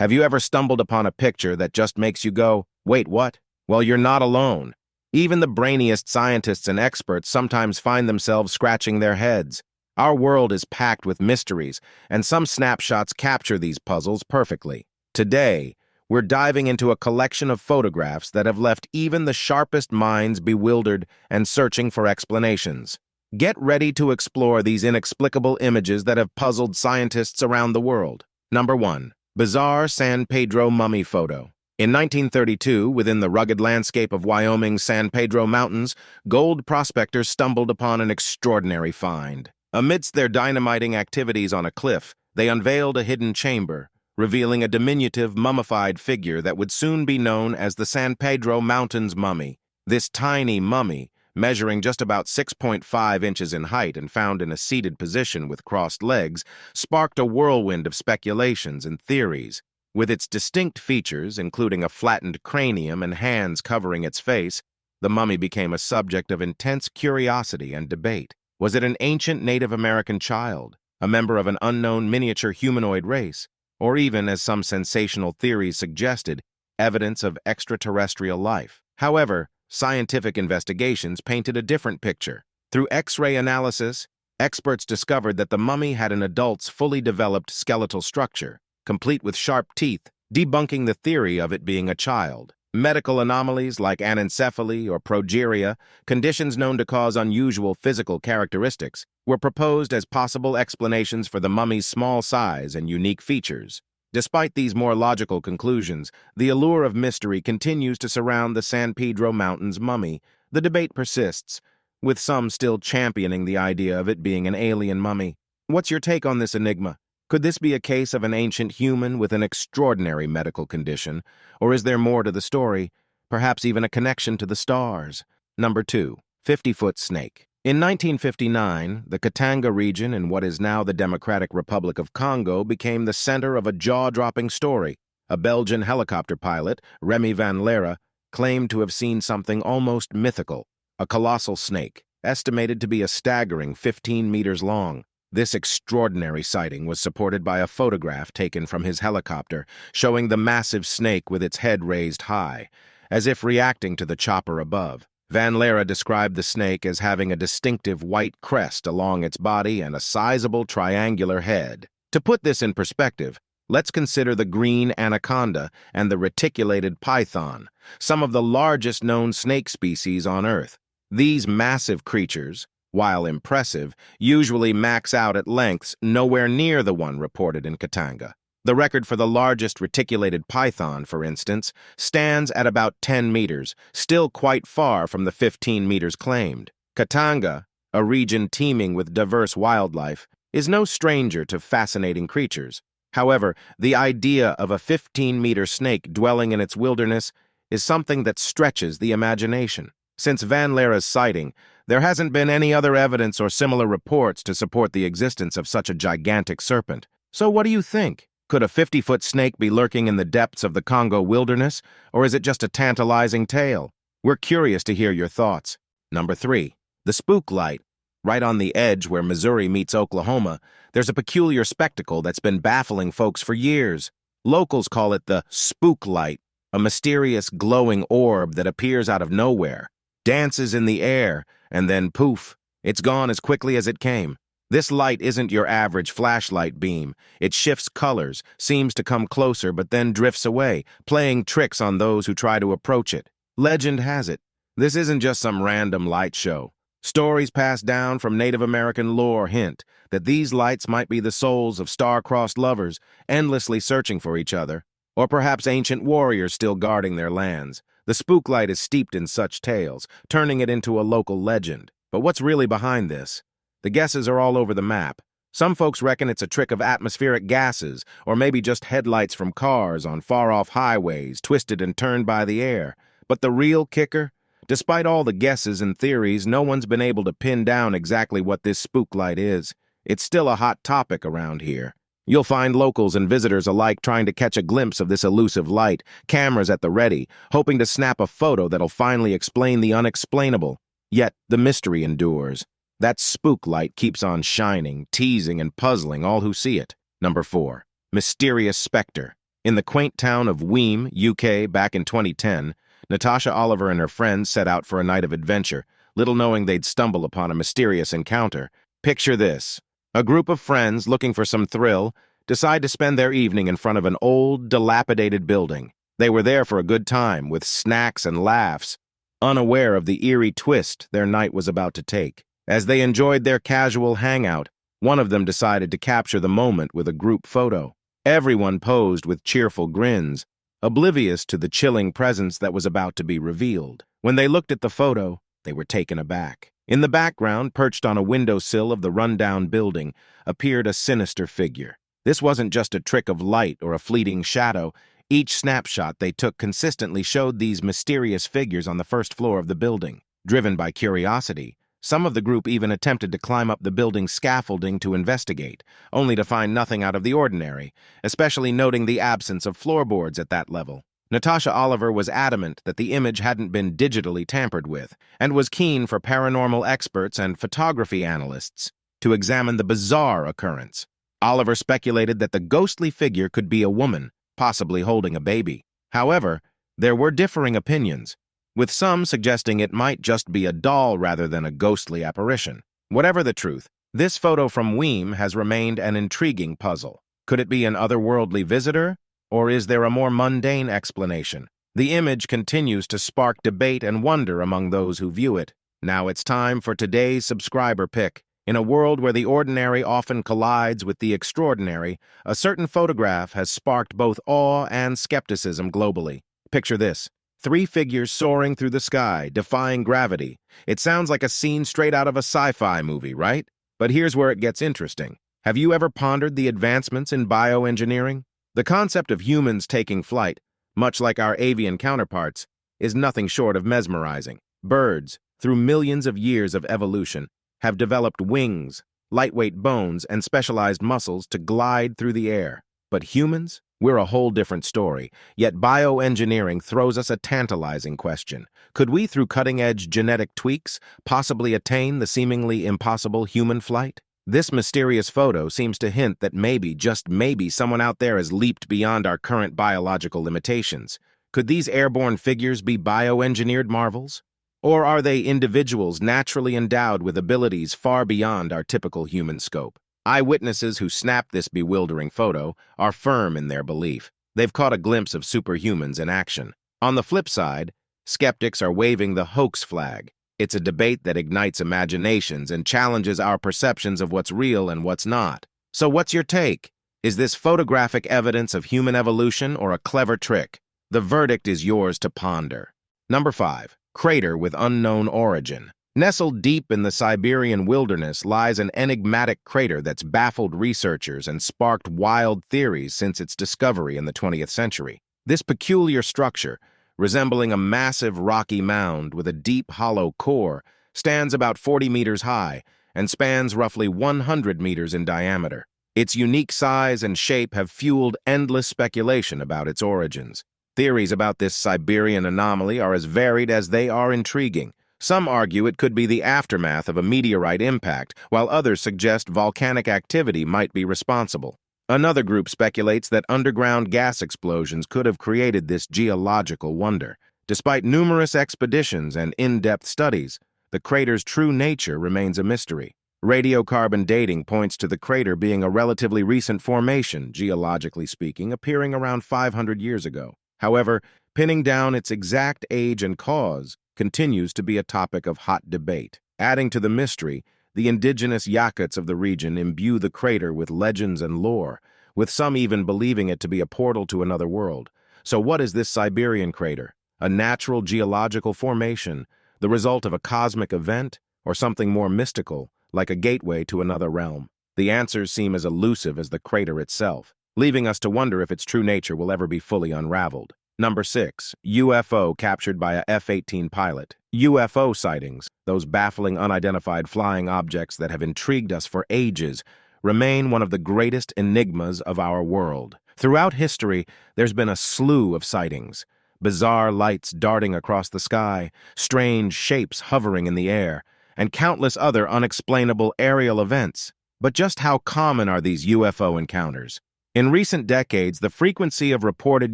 Have you ever stumbled upon a picture that just makes you go, "Wait, what?" Well, you're not alone. Even the brainiest scientists and experts sometimes find themselves scratching their heads. Our world is packed with mysteries, and some snapshots capture these puzzles perfectly. Today, we're diving into a collection of photographs that have left even the sharpest minds bewildered and searching for explanations. Get ready to explore these inexplicable images that have puzzled scientists around the world. Number 1. Bizarre San Pedro Mummy Photo. In 1932, within the rugged landscape of Wyoming's San Pedro Mountains, gold prospectors stumbled upon an extraordinary find. Amidst their dynamiting activities on a cliff, they unveiled a hidden chamber, revealing a diminutive, mummified figure that would soon be known as the San Pedro Mountains Mummy. This tiny mummy, measuring just about 6.5 inches in height and found in a seated position with crossed legs, sparked a whirlwind of speculations and theories. With its distinct features, including a flattened cranium and hands covering its face, the mummy became a subject of intense curiosity and debate. Was it an ancient Native American child, a member of an unknown miniature humanoid race, or even, as some sensational theories suggested, evidence of extraterrestrial life? However, scientific investigations painted a different picture. Through X-ray analysis, experts discovered that the mummy had an adult's fully developed skeletal structure, complete with sharp teeth, debunking the theory of it being a child. Medical anomalies like anencephaly or progeria, conditions known to cause unusual physical characteristics, were proposed as possible explanations for the mummy's small size and unique features. Despite these more logical conclusions, the allure of mystery continues to surround the San Pedro Mountains mummy. The debate persists, with some still championing the idea of it being an alien mummy. What's your take on this enigma? Could this be a case of an ancient human with an extraordinary medical condition, or is there more to the story, perhaps even a connection to the stars? Number 2. 50-foot snake. In 1959, the Katanga region in what is now the Democratic Republic of Congo became the center of a jaw-dropping story. A Belgian helicopter pilot, Remy van Lera, claimed to have seen something almost mythical, a colossal snake, estimated to be a staggering 15 meters long. This extraordinary sighting was supported by a photograph taken from his helicopter, showing the massive snake with its head raised high, as if reacting to the chopper above. Van Lera described the snake as having a distinctive white crest along its body and a sizable triangular head. To put this in perspective, let's consider the green anaconda and the reticulated python, some of the largest known snake species on Earth. These massive creatures, while impressive, usually max out at lengths nowhere near the one reported in Katanga. The record for the largest reticulated python, for instance, stands at about 10 meters, still quite far from the 15 meters claimed. Katanga, a region teeming with diverse wildlife, is no stranger to fascinating creatures. However, the idea of a 15-meter snake dwelling in its wilderness is something that stretches the imagination. Since Van Lera's sighting, there hasn't been any other evidence or similar reports to support the existence of such a gigantic serpent. So what do you think? Could a 50-foot snake be lurking in the depths of the Congo wilderness, or is it just a tantalizing tale? We're curious to hear your thoughts. Number 3. The Spook Light. Right on the edge where Missouri meets Oklahoma, there's a peculiar spectacle that's been baffling folks for years. Locals call it the Spook Light, a mysterious glowing orb that appears out of nowhere, dances in the air, and then poof, it's gone as quickly as it came. This light isn't your average flashlight beam. It shifts colors, seems to come closer, but then drifts away, playing tricks on those who try to approach it. Legend has it, this isn't just some random light show. Stories passed down from Native American lore hint that these lights might be the souls of star-crossed lovers endlessly searching for each other, or perhaps ancient warriors still guarding their lands. The Spook Light is steeped in such tales, turning it into a local legend. But what's really behind this? The guesses are all over the map. Some folks reckon it's a trick of atmospheric gases, or maybe just headlights from cars on far-off highways, twisted and turned by the air. But the real kicker? Despite all the guesses and theories, no one's been able to pin down exactly what this spook light is. It's still a hot topic around here. You'll find locals and visitors alike trying to catch a glimpse of this elusive light, cameras at the ready, hoping to snap a photo that'll finally explain the unexplainable. Yet, the mystery endures. That spook light keeps on shining, teasing and puzzling all who see it. Number 4. Mysterious Spectre. In the quaint town of Weem, UK, back in 2010, Natasha Oliver and her friends set out for a night of adventure, little knowing they'd stumble upon a mysterious encounter. Picture this. A group of friends looking for some thrill decide to spend their evening in front of an old, dilapidated building. They were there for a good time, with snacks and laughs, unaware of the eerie twist their night was about to take. As they enjoyed their casual hangout, one of them decided to capture the moment with a group photo. Everyone posed with cheerful grins, oblivious to the chilling presence that was about to be revealed. When they looked at the photo, they were taken aback. In the background, perched on a windowsill of the rundown building, appeared a sinister figure. This wasn't just a trick of light or a fleeting shadow. Each snapshot they took consistently showed these mysterious figures on the first floor of the building. Driven by curiosity, some of the group even attempted to climb up the building's scaffolding to investigate, only to find nothing out of the ordinary, especially noting the absence of floorboards at that level. Natasha Oliver was adamant that the image hadn't been digitally tampered with, and was keen for paranormal experts and photography analysts to examine the bizarre occurrence. Oliver speculated that the ghostly figure could be a woman, possibly holding a baby. However, there were differing opinions, with some suggesting it might just be a doll rather than a ghostly apparition. Whatever the truth, this photo from Weem has remained an intriguing puzzle. Could it be an otherworldly visitor, or is there a more mundane explanation? The image continues to spark debate and wonder among those who view it. Now it's time for today's subscriber pick. In a world where the ordinary often collides with the extraordinary, a certain photograph has sparked both awe and skepticism globally. Picture this. 3 figures soaring through the sky, defying gravity. It sounds like a scene straight out of a sci-fi movie, right? But here's where it gets interesting. Have you ever pondered the advancements in bioengineering? The concept of humans taking flight, much like our avian counterparts, is nothing short of mesmerizing. Birds, through millions of years of evolution, have developed wings, lightweight bones, and specialized muscles to glide through the air. But humans? We're a whole different story, yet bioengineering throws us a tantalizing question. Could we, through cutting-edge genetic tweaks, possibly attain the seemingly impossible human flight? This mysterious photo seems to hint that maybe, just maybe, someone out there has leaped beyond our current biological limitations. Could these airborne figures be bioengineered marvels? Or are they individuals naturally endowed with abilities far beyond our typical human scope? Eyewitnesses who snapped this bewildering photo are firm in their belief. They've caught a glimpse of superhumans in action. On the flip side, skeptics are waving the hoax flag. It's a debate that ignites imaginations and challenges our perceptions of what's real and what's not. So what's your take? Is this photographic evidence of human evolution or a clever trick? The verdict is yours to ponder. Number 5. Crater with unknown origin. Nestled deep in the Siberian wilderness lies an enigmatic crater that's baffled researchers and sparked wild theories since its discovery in the 20th century. This peculiar structure, resembling a massive rocky mound with a deep hollow core, stands about 40 meters high and spans roughly 100 meters in diameter. Its unique size and shape have fueled endless speculation about its origins. Theories about this Siberian anomaly are as varied as they are intriguing. Some argue it could be the aftermath of a meteorite impact, while others suggest volcanic activity might be responsible. Another group speculates that underground gas explosions could have created this geological wonder. Despite numerous expeditions and in-depth studies, the crater's true nature remains a mystery. Radiocarbon dating points to the crater being a relatively recent formation, geologically speaking, appearing around 500 years ago. However, pinning down its exact age and cause continues to be a topic of hot debate. Adding to the mystery, the indigenous Yakuts of the region imbue the crater with legends and lore, with some even believing it to be a portal to another world. So what is this Siberian crater? A natural geological formation, the result of a cosmic event, or something more mystical, like a gateway to another realm? The answers seem as elusive as the crater itself, leaving us to wonder if its true nature will ever be fully unraveled. Number 6. UFO captured by a F-18 pilot. UFO sightings, those baffling unidentified flying objects that have intrigued us for ages, remain one of the greatest enigmas of our world. Throughout history, there's been a slew of sightings. Bizarre lights darting across the sky, strange shapes hovering in the air, and countless other unexplainable aerial events. But just how common are these UFO encounters? In recent decades, the frequency of reported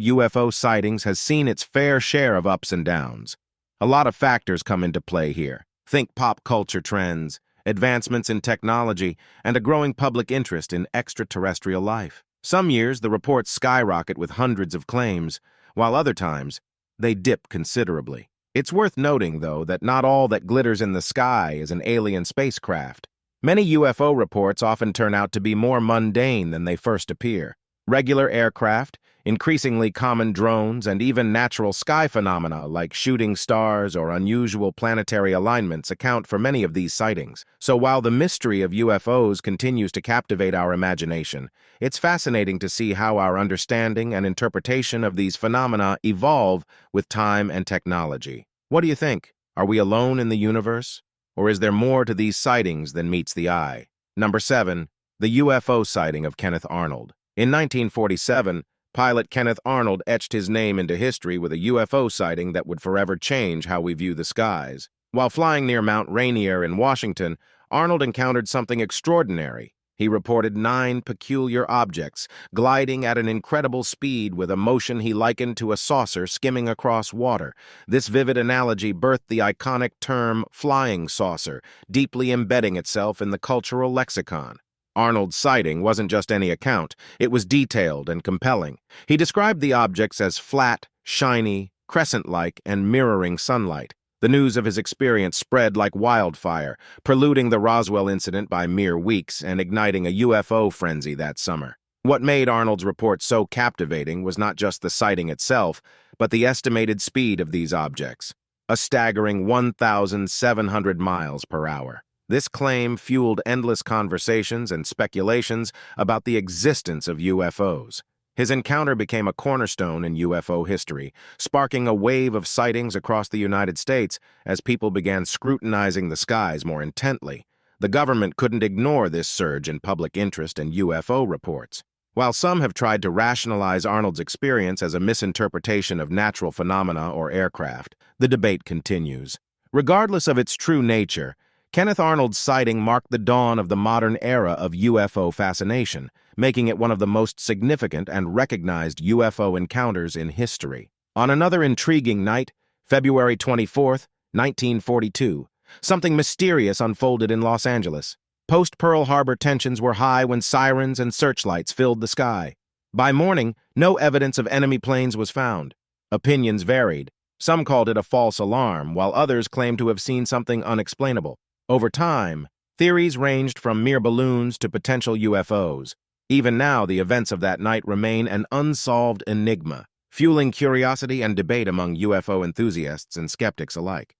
UFO sightings has seen its fair share of ups and downs. A lot of factors come into play here. Think pop culture trends, advancements in technology, and a growing public interest in extraterrestrial life. Some years, the reports skyrocket with hundreds of claims, while other times, they dip considerably. It's worth noting, though, that not all that glitters in the sky is an alien spacecraft. Many UFO reports often turn out to be more mundane than they first appear. Regular aircraft, increasingly common drones, and even natural sky phenomena like shooting stars or unusual planetary alignments account for many of these sightings. So while the mystery of UFOs continues to captivate our imagination, it's fascinating to see how our understanding and interpretation of these phenomena evolve with time and technology. What do you think? Are we alone in the universe? Or is there more to these sightings than meets the eye? Number 7. The UFO sighting of Kenneth Arnold. In 1947, pilot Kenneth Arnold etched his name into history with a UFO sighting that would forever change how we view the skies. While flying near Mount Rainier in Washington, Arnold encountered something extraordinary. He reported 9 peculiar objects, gliding at an incredible speed with a motion he likened to a saucer skimming across water. This vivid analogy birthed the iconic term flying saucer, deeply embedding itself in the cultural lexicon. Arnold's sighting wasn't just any account, it was detailed and compelling. He described the objects as flat, shiny, crescent-like, and mirroring sunlight. The news of his experience spread like wildfire, preluding the Roswell incident by mere weeks and igniting a UFO frenzy that summer. What made Arnold's report so captivating was not just the sighting itself, but the estimated speed of these objects, a staggering 1,700 miles per hour. This claim fueled endless conversations and speculations about the existence of UFOs. His encounter became a cornerstone in UFO history, sparking a wave of sightings across the United States as people began scrutinizing the skies more intently. The government couldn't ignore this surge in public interest in UFO reports. While some have tried to rationalize Arnold's experience as a misinterpretation of natural phenomena or aircraft, the debate continues. Regardless of its true nature, Kenneth Arnold's sighting marked the dawn of the modern era of UFO fascination, making it one of the most significant and recognized UFO encounters in history. On another intriguing night, February 24, 1942, something mysterious unfolded in Los Angeles. Post-Pearl Harbor tensions were high when sirens and searchlights filled the sky. By morning, no evidence of enemy planes was found. Opinions varied. Some called it a false alarm, while others claimed to have seen something unexplainable. Over time, theories ranged from mere balloons to potential UFOs. Even now, the events of that night remain an unsolved enigma, fueling curiosity and debate among UFO enthusiasts and skeptics alike.